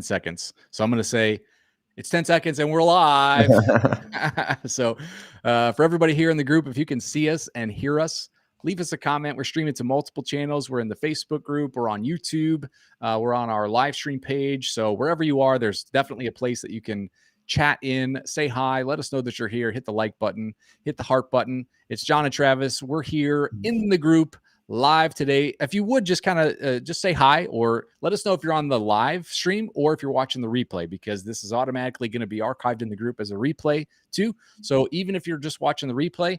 seconds. So I'm going to say it's 10 seconds and we're live. So for everybody here in the group, if you can see us and hear us, leave us a comment. We're streaming to multiple channels. We're in the Facebook group. We're on YouTube. We're on our live stream page. So wherever you are, there's definitely a place that you can chat in, say hi, let us know that you're here, hit the like button, hit the heart button. It's John and Travis. We're here in the group live today. If you would just kind of just say hi, or let us know if you're on the live stream or if you're watching the replay, because this is automatically going to be archived in the group as a replay too. So even if you're just watching the replay,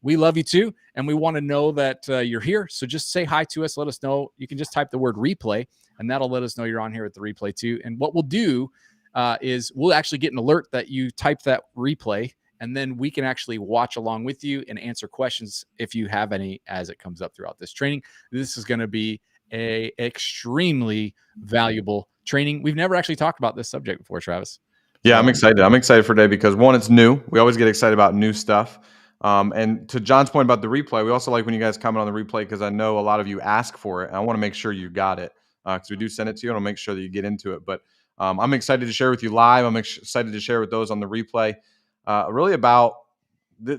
we love you too, and we want to know that you're here. So just say hi to us, let us know. You can just type the word replay and that'll let us know you're on here at the replay too. And what we'll do is we'll actually get an alert that you type that replay, and then we can actually watch along with you and answer questions if you have any as it comes up throughout this training. This is going to be a extremely valuable training. We've never actually talked about this subject before, Travis. Yeah, I'm excited. I'm excited for today because, one, it's new. We always get excited about new stuff. And to John's point about the replay, we also like when you guys comment on the replay because I know a lot of you ask for it. And I want to make sure you got it because we do send it to you, and I'll make sure that you get into it. But I'm excited to share with you live. I'm excited to share with those on the replay. Really about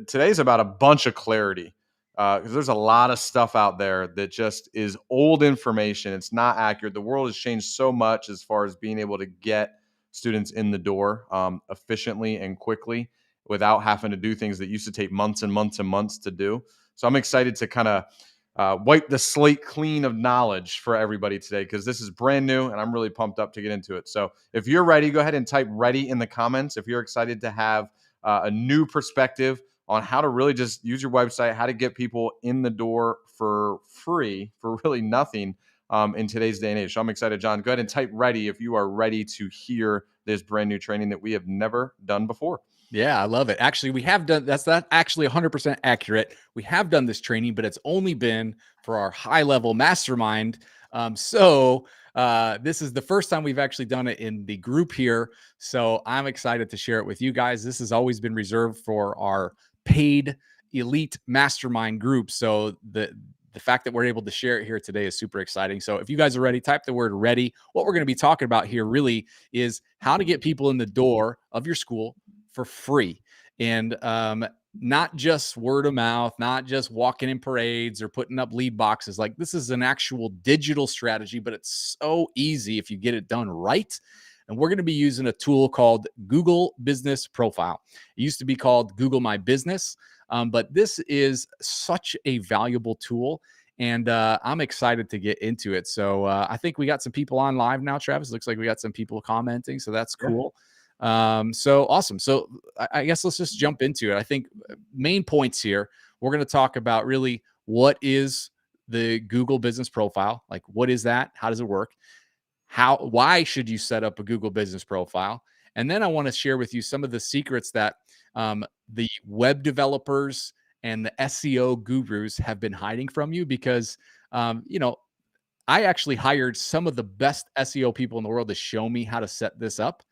today's about a bunch of clarity because there's a lot of stuff out there that just is old information. It's not accurate. The world has changed so much as far as being able to get students in the door efficiently and quickly without having to do things that used to take months and months and months to do. So I'm excited to kind of wipe the slate clean of knowledge for everybody today because this is brand new and I'm really pumped up to get into it. So if you're ready, go ahead and type ready in the comments. If you're excited to have a new perspective on how to really just use your website, how to get people in the door for free, for really nothing in today's day and age. So I'm excited, John. Go ahead and type ready if you are ready to hear this brand new training that we have never done before. Yeah, I love it. Actually, we have done, that's not actually 100% accurate. We have done this training, but it's only been for our high level mastermind. This is the first time we've actually done it in the group here. So I'm excited to share it with you guys. This has always been reserved for our paid elite mastermind group. So the fact that we're able to share it here today is super exciting. So if you guys are ready, type the word ready. What we're going to be talking about here really is how to get people in the door of your school for free. And not just word of mouth, not just walking in parades or putting up lead boxes. Like, this is an actual digital strategy, but it's so easy if you get it done right. And we're going to be using a tool called Google Business Profile. It used to be called Google My Business, but this is such a valuable tool. And I'm excited to get into it. So I think we got some people on live now, Travis. Looks like we got some people commenting. So that's cool. So awesome. So I guess let's just jump into it. I think main points here, we're going to talk about really what is the Google Business Profile? Like, what is that? How does it work? Why should you set up a Google Business Profile? And then I want to share with you some of the secrets that the web developers and the SEO gurus have been hiding from you, because, I actually hired some of the best SEO people in the world to show me how to set this up.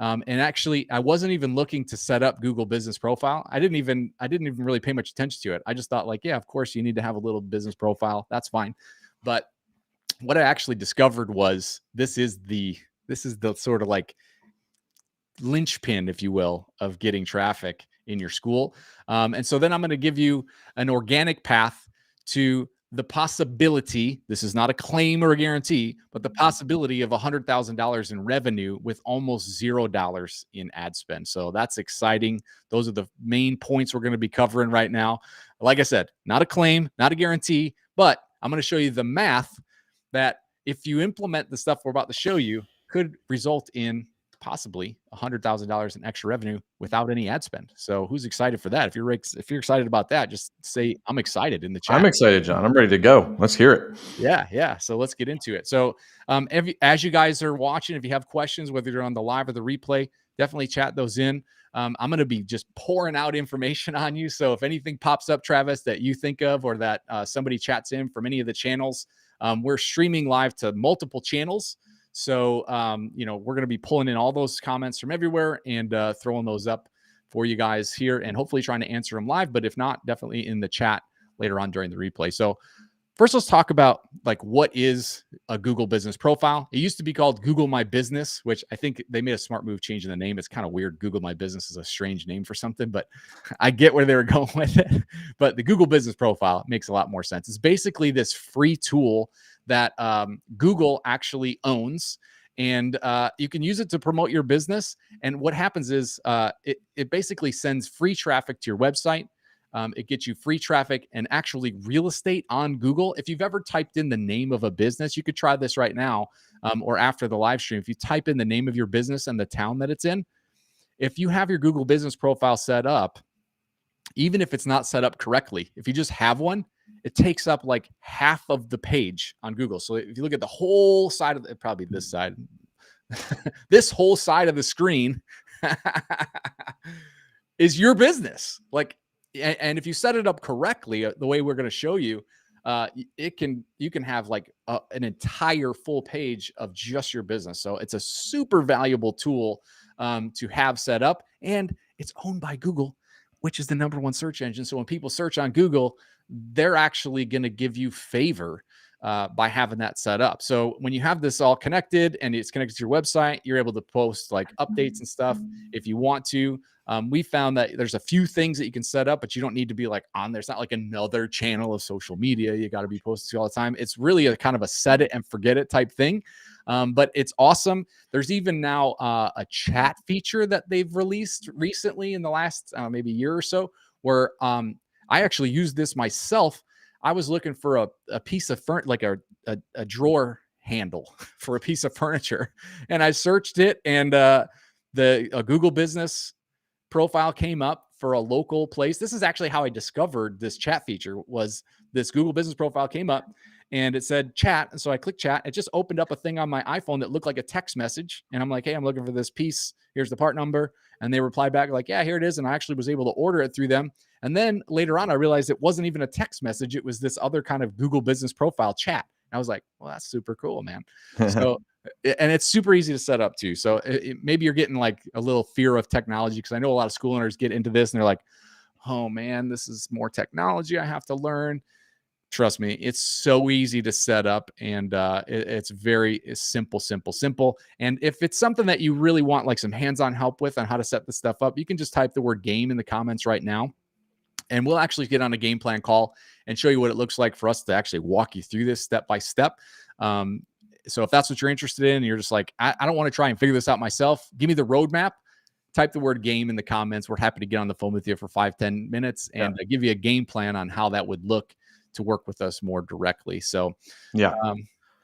And actually, I wasn't even looking to set up Google Business Profile. I didn't even really pay much attention to it. I just thought, like, yeah, of course you need to have a little business profile. That's fine. But what I actually discovered was this is the sort of like linchpin, if you will, of getting traffic in your school. And so then I'm going to give you an organic path to the possibility, this is not a claim or a guarantee, but the possibility of $100,000 in revenue with almost $0 in ad spend. So that's exciting. Those are the main points we're going to be covering right now. Like I said, not a claim, not a guarantee, but I'm going to show you the math that if you implement the stuff we're about to show you could result in possibly $100,000 in extra revenue without any ad spend. So who's excited for that? If you're excited about that, just say I'm excited in the chat. I'm excited, John. I'm ready to go. Let's hear it. Yeah. So let's get into it. So as you guys are watching, if you have questions, whether you're on the live or the replay, definitely chat those in. I'm going to be just pouring out information on you. So if anything pops up, Travis, that you think of, or that somebody chats in from any of the channels, we're streaming live to multiple channels. So, we're going to be pulling in all those comments from everywhere and throwing those up for you guys here, and hopefully trying to answer them live. But if not, definitely in the chat later on during the replay. So first let's talk about like what is a Google business profile. It used to be called Google My Business, which I think they made a smart move changing the name. It's kind of weird. Google My Business is a strange name for something, but I get where they were going with it. But the Google business profile makes a lot more sense. It's basically this free tool that Google actually owns, and you can use it to promote your business. And what happens is it basically sends free traffic to your website. It gets you free traffic and actually real estate on Google. If you've ever typed in the name of a business, you could try this right now or after the live stream. If you type in the name of your business and the town that it's in, if you have your Google business profile set up, even if it's not set up correctly, if you just have one, it takes up like half of the page on Google. So if you look at the whole side of probably this side, this whole side of the screen is your business. Like, and if you set it up correctly, the way we're going to show you, you can have like an entire full page of just your business. So it's a super valuable tool to have set up, and it's owned by Google, which is the #1 search engine. So when people search on Google, they're actually going to give you favor by having that set up. So when you have this all connected and it's connected to your website, you're able to post like updates and stuff if you want to. We found that there's a few things that you can set up, but you don't need to be like on there. It's not like another channel of social media you got to be posted to all the time. It's really a kind of a set it and forget it type thing. But it's awesome. There's even now a chat feature that they've released recently in the last maybe year or so, where I actually used this myself. I was looking for a piece of like a drawer handle for a piece of furniture, and I searched it, and the Google business profile came up for a local place. This is actually how I discovered this chat feature. Was this Google business profile came up and it said chat, and so I clicked chat. It just opened up a thing on my iPhone that looked like a text message, and I'm like, hey, I'm looking for this piece, here's the part number, and they replied back like, yeah, here it is. And I actually was able to order it through them. And then later on I realized it wasn't even a text message, it was this other kind of Google business profile chat. And I was like, well, that's super cool, man. So and it's super easy to set up too. So maybe you're getting like a little fear of technology, because I know a lot of school owners get into this and they're like, oh man, this is more technology I have to learn. Trust me, it's so easy to set up, and it's very simple. And if it's something that you really want like some hands-on help with on how to set this stuff up, you can just type the word game in the comments right now, and we'll actually get on a game plan call and show you what it looks like for us to actually walk you through this step by step. So if that's what you're interested in, and you're just like, I don't want to try and figure this out myself, give me the roadmap. Type the word game in the comments. We're happy to get on the phone with you for 5-10 minutes and give you a game plan on how that would look to work with us more directly. So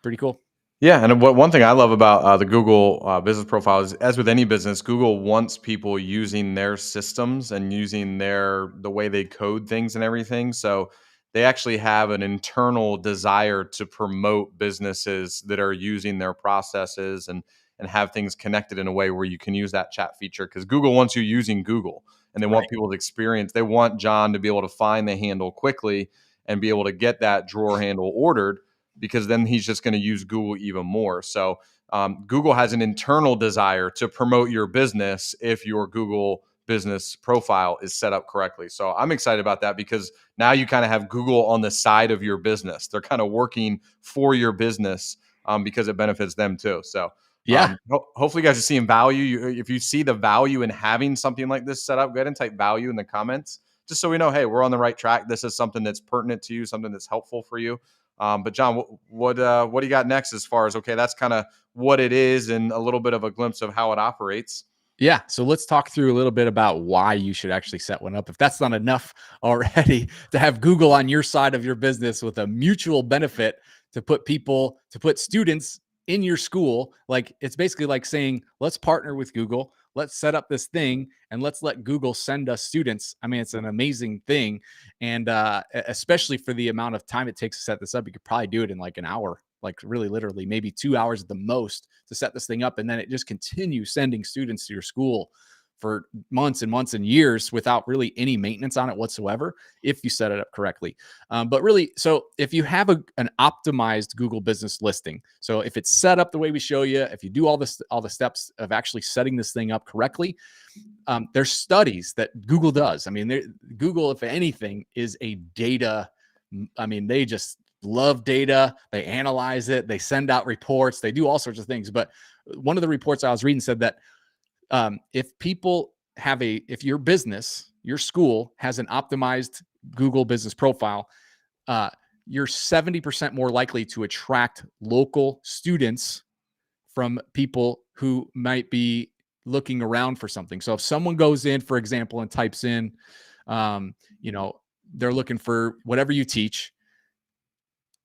pretty cool. Yeah, and one thing I love about the Google business profile is, as with any business, Google wants people using their systems and using the way they code things and everything. So they actually have an internal desire to promote businesses that are using their processes and have things connected in a way where you can use that chat feature, because Google wants you using Google, and they want people to experience. They want John to be able to find the handle quickly and be able to get that drawer handle ordered, because then he's just going to use Google even more. So Google has an internal desire to promote your business if your Google business profile is set up correctly. So I'm excited about that, because now you kind of have Google on the side of your business. They're kind of working for your business because it benefits them too. So hopefully you guys are seeing value. If you see the value in having something like this set up, go ahead and type value in the comments, just so we know, hey, we're on the right track. This is something that's pertinent to you, something that's helpful for you. But John, what do you got next as far as, okay, that's kind of what it is and a little bit of a glimpse of how it operates. Yeah. So let's talk through a little bit about why you should actually set one up. If that's not enough already, to have Google on your side of your business with a mutual benefit to put students in your school. Like, it's basically like saying, let's partner with Google. Let's set up this thing and let's let Google send us students. I mean, it's an amazing thing. And especially for the amount of time it takes to set this up, you could probably do it in like an hour, like really literally maybe 2 hours at the most to set this thing up. And then it just continues sending students to your school for months and months and years without really any maintenance on it whatsoever, if you set it up correctly. But really, so if you have an optimized Google business listing, so if it's set up the way we show you, if you do all the steps of actually setting this thing up correctly, there's studies that Google does. I mean, Google, if anything, is a data. I mean, they just love data. They analyze it. They send out reports. They do all sorts of things. But one of the reports I was reading said that if your business, your school has an optimized Google business profile, you're 70% more likely to attract local students from people who might be looking around for something. So if someone goes in, for example, and types in, um, you know, they're looking for whatever you teach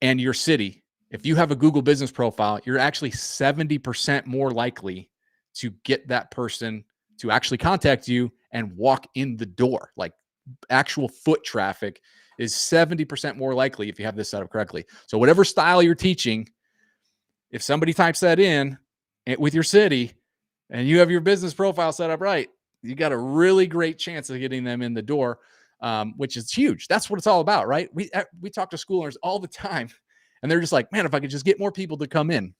and your city, if you have a Google business profile, you're actually 70% more likely to get that person to actually contact you and walk in the door. Like actual foot traffic is 70% more likely if you have this set up correctly. So whatever style you're teaching, if somebody types that in with your city and you have your business profile set up right, you got a really great chance of getting them in the door, which is huge. That's what it's all about, right? We talk to school owners all the time, and they're just like, man, if I could just get more people to come in.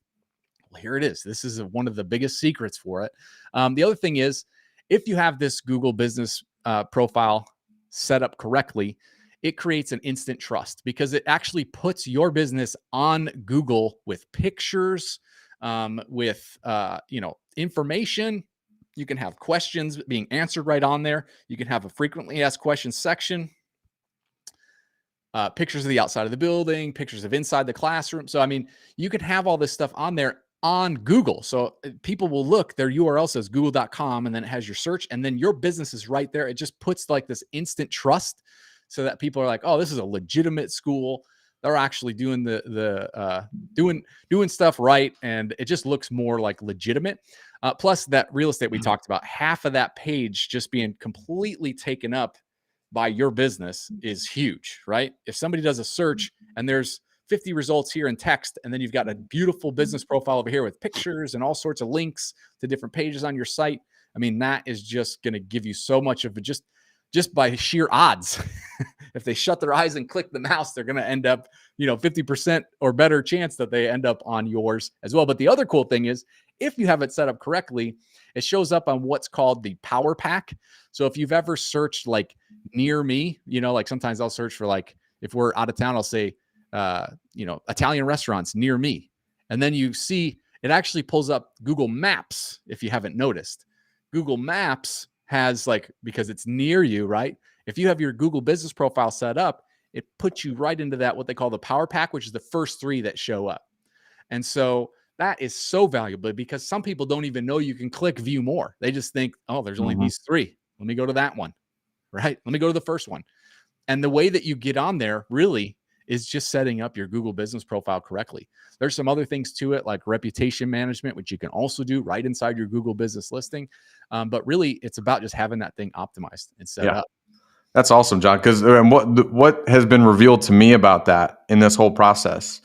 Well, here it is. This is one of the biggest secrets for it. The other thing is, if you have this Google business profile set up correctly, it creates an instant trust because it actually puts your business on Google with pictures, with information. You can have questions being answered right on there. You can have a frequently asked questions section, pictures of the outside of the building, pictures of inside the classroom. So, I mean, you can have all this stuff on there on Google. So people will look, their URL says google.com, and then it has your search, and then your business is right there. It just puts like this instant trust so that people are like, oh, this is a legitimate school. They're actually doing doing stuff right, and it just looks more like legitimate. Plus, that real estate we talked about, half of that page just being completely taken up by your business is huge, right? If somebody does a search and there's 50 results here in text, and then you've got a beautiful business profile over here with pictures and all sorts of links to different pages on your site, I mean, that is just going to give you so much of it just by sheer odds. If they shut their eyes and click the mouse, they're going to end up, 50% or better chance that they end up on yours as well. But the other cool thing is, if you have it set up correctly, it shows up on what's called the Power Pack. So if you've ever searched like near me, like sometimes I'll search for, like, if we're out of town, I'll say, Italian restaurants near me. And then you see it actually pulls up Google Maps. If you haven't noticed, Google Maps has, like, because it's near you, right? If you have your Google business profile set up, it puts you right into that, what they call the Power Pack, which is the first 3 that show up. And so that is so valuable because some people don't even know you can click view more. They just think, oh, there's only these 3. Let me go to that one, right? Let me go to the first one. And the way that you get on there really is just setting up your Google business profile correctly. There's some other things to it, like reputation management, which you can also do right inside your Google business listing. But really, it's about just having that thing optimized and set up. That's awesome, John. Because what has been revealed to me about that in this whole process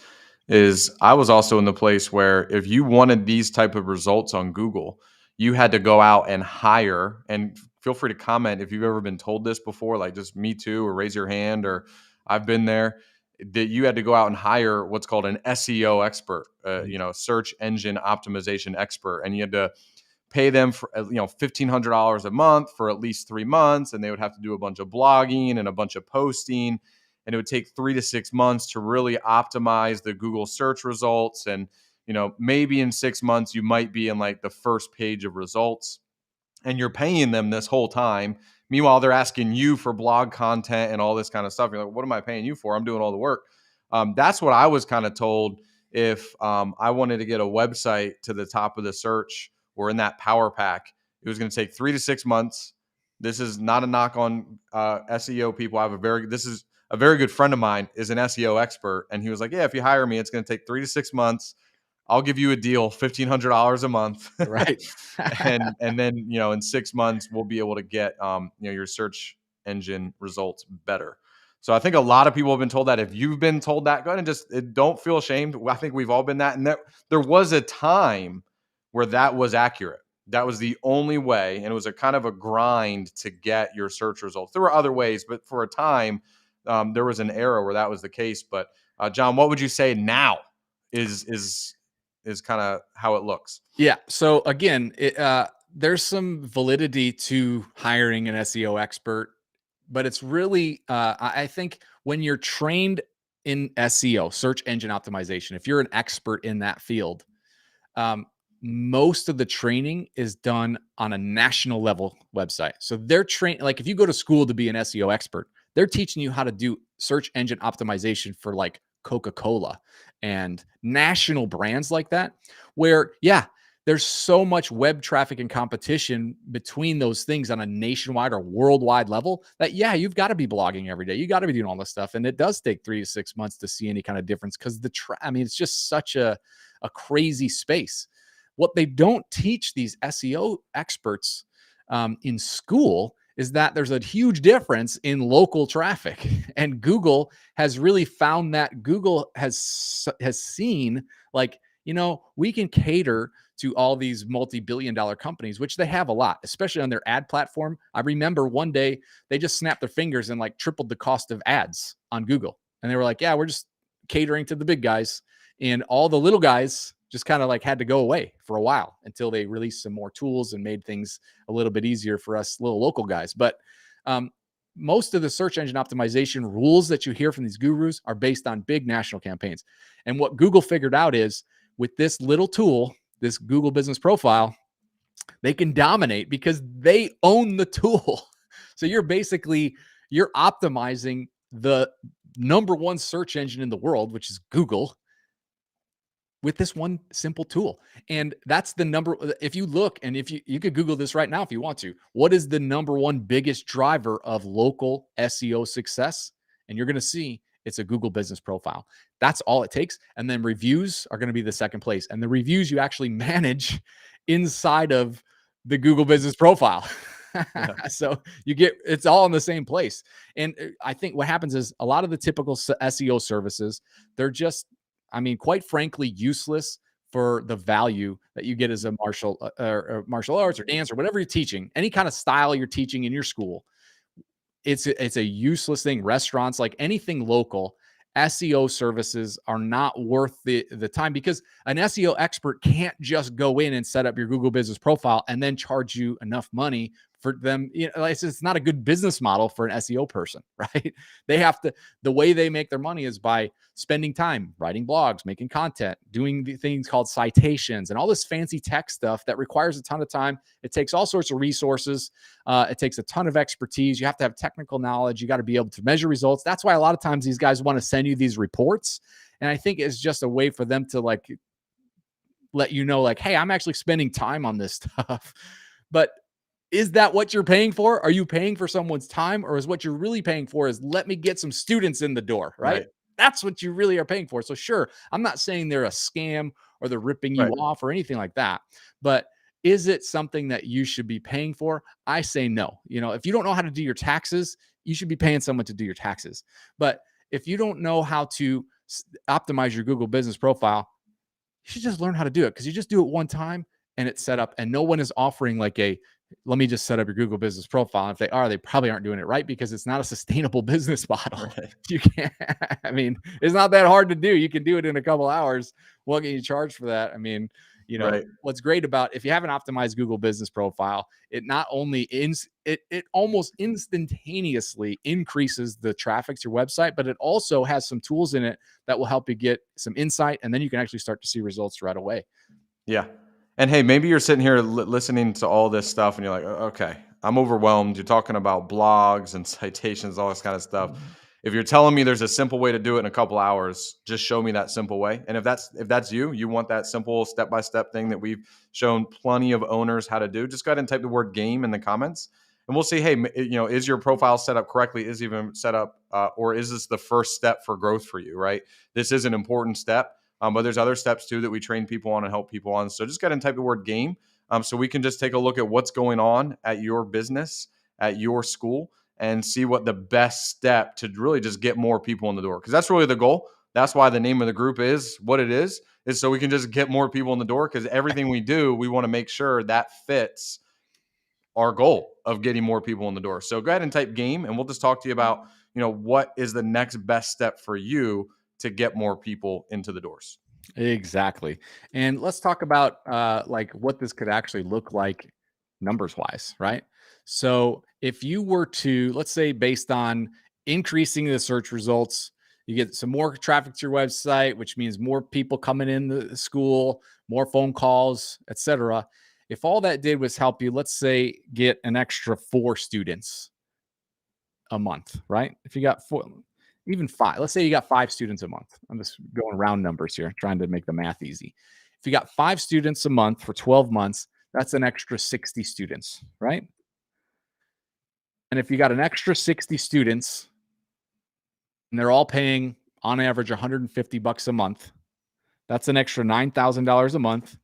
is I was also in the place where if you wanted these type of results on Google, you had to go out and hire. And feel free to comment if you've ever been told this before, like just me too, or raise your hand, or I've been there. That you had to go out and hire what's called an SEO expert, search engine optimization expert, and you had to pay them for $1,500 a month for at least 3 months, and they would have to do a bunch of blogging and a bunch of posting, and it would take 3 to 6 months to really optimize the Google search results. And maybe in 6 months you might be in like the first page of results, and you're paying them this whole time. Meanwhile, they're asking you for blog content and all this kind of stuff. You're like, what am I paying you for? I'm doing all the work. That's what I was kind of told. If I wanted to get a website to the top of the search or in that Power Pack, it was going to take 3 to 6 months. This is not a knock on SEO people. This is a very good friend of mine is an SEO expert. And he was like, yeah, if you hire me, it's going to take 3 to 6 months. I'll give you a deal, $1,500 a month. Right. and then, in 6 months, we'll be able to get, your search engine results better. So I think a lot of people have been told that. If you've been told that, go ahead and just don't feel ashamed. I think we've all been that. And there was a time where that was accurate. That was the only way. And it was a kind of a grind to get your search results. There were other ways, but for a time, there was an era where that was the case. But John, what would you say now is kind of how it looks? Yeah. So again, there's some validity to hiring an SEO expert, but it's really, I think when you're trained in SEO, search engine optimization, if you're an expert in that field, um, most of the training is done on a national level website. So they're trained, like if you go to school to be an SEO expert, they're teaching you how to do search engine optimization for like Coca-Cola and national brands like that, where, yeah, there's so much web traffic and competition between those things on a nationwide or worldwide level that, yeah, you've got to be blogging every day. You got to be doing all this stuff. And it does take 3 to 6 months to see any kind of difference because I mean, it's just such a crazy space. What they don't teach these SEO experts in school is that there's a huge difference in local traffic, and Google has really found that. Google has seen, like, we can cater to all these multi-billion-dollar companies, which they have a lot, especially on their ad platform. I remember one day they just snapped their fingers and like tripled the cost of ads on Google, and they were like, "Yeah, we're just catering to the big guys." And all the little guys just kind of like had to go away for a while until they released some more tools and made things a little bit easier for us little local guys. But most of the search engine optimization rules that you hear from these gurus are based on big national campaigns. And what Google figured out is, with this little tool, this Google Business Profile, they can dominate because they own the tool. So you're optimizing the number one search engine in the world, which is Google, with this one simple tool. And that's the number. If you look, and if you could Google this right now if you want to, what is the number one biggest driver of local SEO success? And you're going to see it's a Google Business Profile. That's all it takes. And then reviews are going to be the second place. And the reviews you actually manage inside of the Google Business Profile. Yeah. So it's all in the same place. And I think what happens is a lot of the typical SEO services, they're just, I mean, quite frankly, useless for the value that you get as a martial arts or dance or whatever you're teaching, any kind of style you're teaching in your school. It's a useless thing. Restaurants, like anything local, SEO services are not worth the time, because an SEO expert can't just go in and set up your Google Business Profile and then charge you enough money for them. It's not a good business model for an SEO person, right? They have to, the way they make their money is by spending time writing blogs, making content, doing the things called citations, and all this fancy tech stuff that requires a ton of time. It takes all sorts of resources. It takes a ton of expertise. You have to have technical knowledge. You got to be able to measure results. That's why a lot of times these guys want to send you these reports. And I think it's just a way for them to like let you know, like, hey, I'm actually spending time on this stuff. But is that what you're paying for? Are you paying for someone's time, or is what you're really paying for is, let me get some students in the door, right? That's what you really are paying for. So sure, I'm not saying they're a scam or they're ripping you off or anything like that, but is it something that you should be paying for? I say no. If you don't know how to do your taxes, you should be paying someone to do your taxes. But if you don't know how to optimize your Google Business Profile, you should just learn how to do it, because you just do it one time and it's set up, and no one is offering like let me just set up your Google Business Profile. If they are, they probably aren't doing it right, because it's not a sustainable business model. Right. You can't, I mean, it's not that hard to do. You can do it in a couple hours. What can you charge for that? I mean, What's great about, if you have an optimized Google Business Profile, it not only it almost instantaneously increases the traffic to your website, but it also has some tools in it that will help you get some insight, and then you can actually start to see results right away. Yeah. And hey, maybe you're sitting here listening to all this stuff and you're like, okay, I'm overwhelmed. You're talking about blogs and citations, all this kind of stuff. If you're telling me there's a simple way to do it in a couple hours, just show me that simple way. And if that's you want that simple step-by-step thing that we've shown plenty of owners how to do, just go ahead and type the word game in the comments, and we'll see, hey, is your profile set up correctly? Is it even set up, or is this the first step for growth for you, right? This is an important step. But there's other steps too that we train people on and help people on. So just go ahead and type the word game, so we can just take a look at what's going on at your business, at your school, and see what the best step to really just get more people in the door. Because that's really the goal. That's why the name of the group is what it is so we can just get more people in the door, because everything we do, we want to make sure that fits our goal of getting more people in the door. So go ahead and type game, and we'll just talk to you about, what is the next best step for you to get more people into the doors. Exactly. And let's talk about like what this could actually look like numbers wise, right? So if you were to, let's say, based on increasing the search results, You get some more traffic to your website, which means more people coming in the school, more phone calls, etc. If all that did was help you, let's say, get an extra 4 students a month, right? If you got 4, even 5, let's say you got 5 students a month. I'm just going round numbers here, trying to make the math easy. If you got 5 students a month for 12 months, that's an extra 60 students, right? And if you got an extra 60 students and they're all paying on average $150 a month, that's an extra $9,000 a month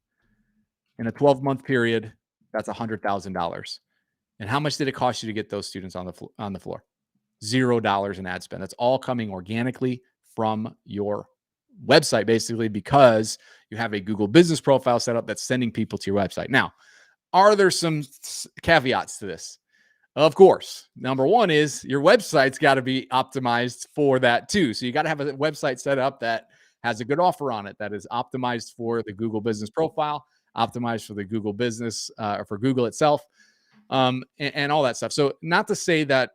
in a 12-month period. That's $100,000. And how much did it cost you to get those students on the floor? $0 in ad spend. That's all coming organically from your website, basically, because you have a Google business profile set up that's sending people to your website. Now, are there some caveats to this? Of course. Number one is your website's got to be optimized for that too. So you got to have a website set up that has a good offer on it, that is optimized for the Google business profile, optimized for the Google business or for Google itself, and all that stuff. So not to say that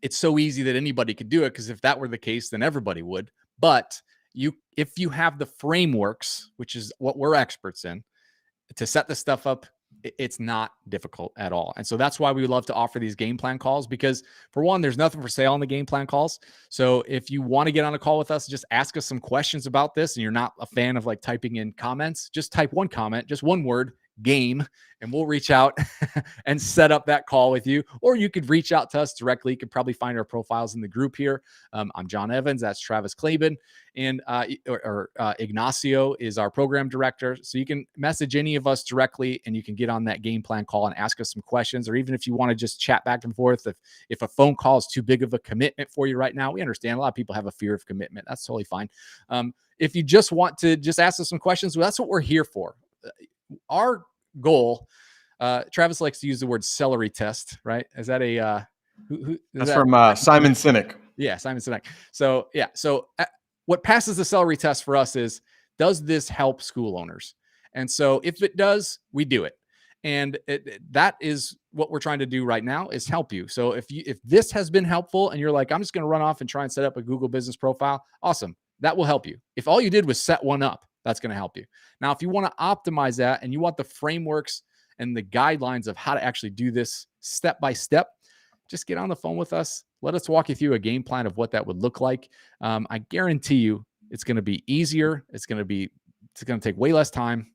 it's so easy that anybody could do it, because if that were the case, then everybody would. But if you have the frameworks, which is what we're experts in, to set this stuff up, it's not difficult at all. And so that's why we love to offer these game plan calls, because for one, there's nothing for sale on the game plan calls. So if you want to get on a call with us, just ask us some questions about this, and you're not a fan of like typing in comments, just type one comment, just one word, game, and we'll reach out and set up that call with you. Or you could reach out to us directly. You could probably find our profiles in the group here. I'm John Evans. That's Travis Claiborne. And Ignacio is our program director. So you can message any of us directly, and you can get on that game plan call and ask us some questions. Or even if you want to just chat back and forth, if a phone call is too big of a commitment for you right now, we understand a lot of people have a fear of commitment. That's totally fine. If you just want to just ask us some questions, well, that's what we're here for. Our goal, Travis likes to use the word celery test, right? Is that a that's from Simon Sinek? Yeah, Simon Sinek. So yeah, what passes the celery test for us is, does this help school owners? And so if it does, we do it. And that is what we're trying to do right now, is help you. So if this has been helpful and you're like, I'm just going to run off and try and set up a Google business profile, awesome. That will help you. If all you did was set one up, that's going to help you. Now, if you want to optimize that and you want the frameworks and the guidelines of how to actually do this step by step, just get on the phone with us. Let us walk you through a game plan of what that would look like. I guarantee you it's going to be easier. It's going to take way less time.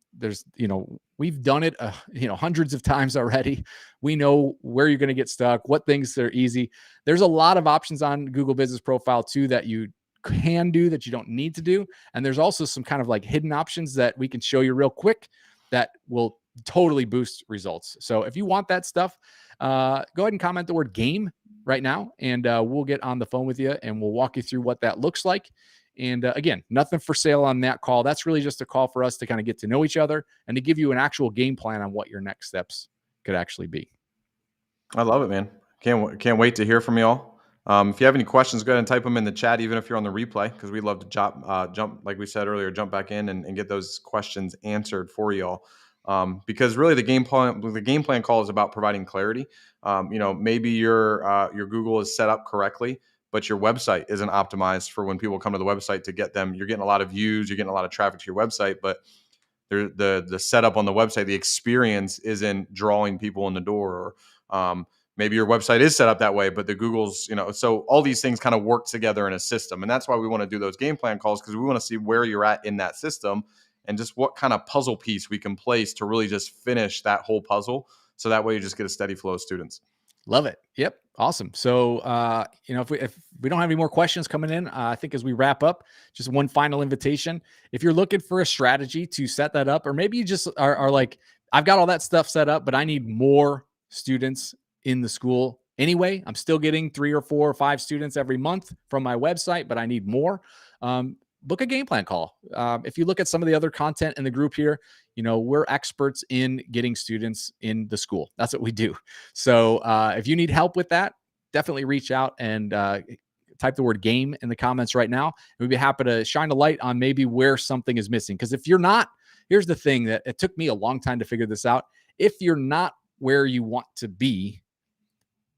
We've done it, hundreds of times already. We know where you're going to get stuck, what things are easy. There's a lot of options on Google Business Profile too that you can do that you don't need to do. And there's also some kind of like hidden options that we can show you real quick that will totally boost results. So if you want that stuff, go ahead and comment the word game right now, and we'll get on the phone with you and we'll walk you through what that looks like. And again, nothing for sale on that call. That's really just a call for us to kind of get to know each other and to give you an actual game plan on what your next steps could actually be. I love it, man. Can't wait to hear from y'all. If you have any questions, go ahead and type them in the chat, even if you're on the replay, because we'd love to jump, like we said earlier, jump back in and get those questions answered for y'all. Because really the game plan call is about providing clarity. Maybe your Google is set up correctly, but your website isn't optimized for when people come to the website to get them. You're getting a lot of views, you're getting a lot of traffic to your website, but the setup on the website, the experience isn't drawing people in the door. Or maybe your website is set up that way, but the Google's, so all these things kind of work together in a system. And that's why we want to do those game plan calls, because we want to see where you're at in that system and just what kind of puzzle piece we can place to really just finish that whole puzzle. So that way you just get a steady flow of students. Love it. Yep. Awesome. So, if we don't have any more questions coming in, I think as we wrap up, just one final invitation. If you're looking for a strategy to set that up, or maybe you just are like, I've got all that stuff set up, but I need more students in the school anyway. I'm still getting 3 or 4 or 5 students every month from my website, but I need more. Book a game plan call. If you look at some of the other content in the group here, we're experts in getting students in the school. That's what we do. So if you need help with that, definitely reach out and type the word game in the comments right now. We'd be happy to shine a light on maybe where something is missing. Because if you're not, here's the thing, that it took me a long time to figure this out. If you're not where you want to be,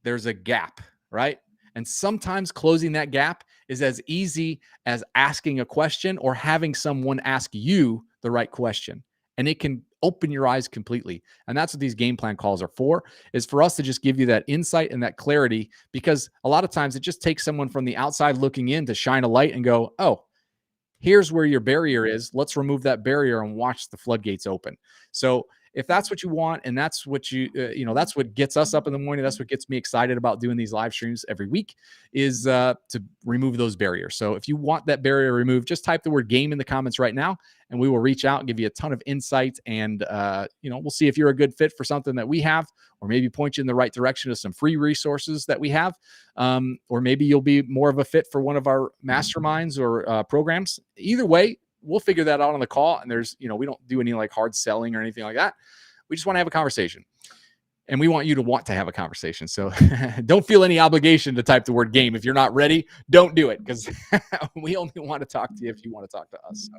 there's a gap, right? And sometimes closing that gap is as easy as asking a question or having someone ask you the right question. And it can open your eyes completely. And that's what these game plan calls are for, is for us to just give you that insight and that clarity, because a lot of times it just takes someone from the outside looking in to shine a light and go, oh, here's where your barrier is. Let's remove that barrier and watch the floodgates open. So if that's what you want, and that's what that's what gets us up in the morning. That's what gets me excited about doing these live streams every week, is to remove those barriers. So if you want that barrier removed, just type the word game in the comments right now, and we will reach out and give you a ton of insight. And we'll see if you're a good fit for something that we have, or maybe point you in the right direction to some free resources that we have. Or maybe you'll be more of a fit for one of our masterminds or programs. Either way, we'll figure that out on the call. And there's, we don't do any like hard selling or anything like that. We just want to have a conversation, and we want you to want to have a conversation. So don't feel any obligation to type the word game. If you're not ready, don't do it, because we only want to talk to you if you want to talk to us. So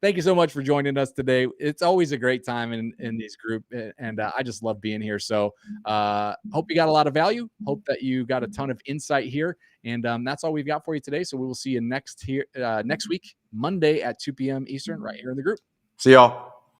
thank you so much for joining us today. It's always a great time in these group, and I just love being here. So hope you got a lot of value. Hope that you got a ton of insight here. And that's all we've got for you today. So we will see you next week, Monday at 2 p.m. Eastern, right here in the group. See y'all.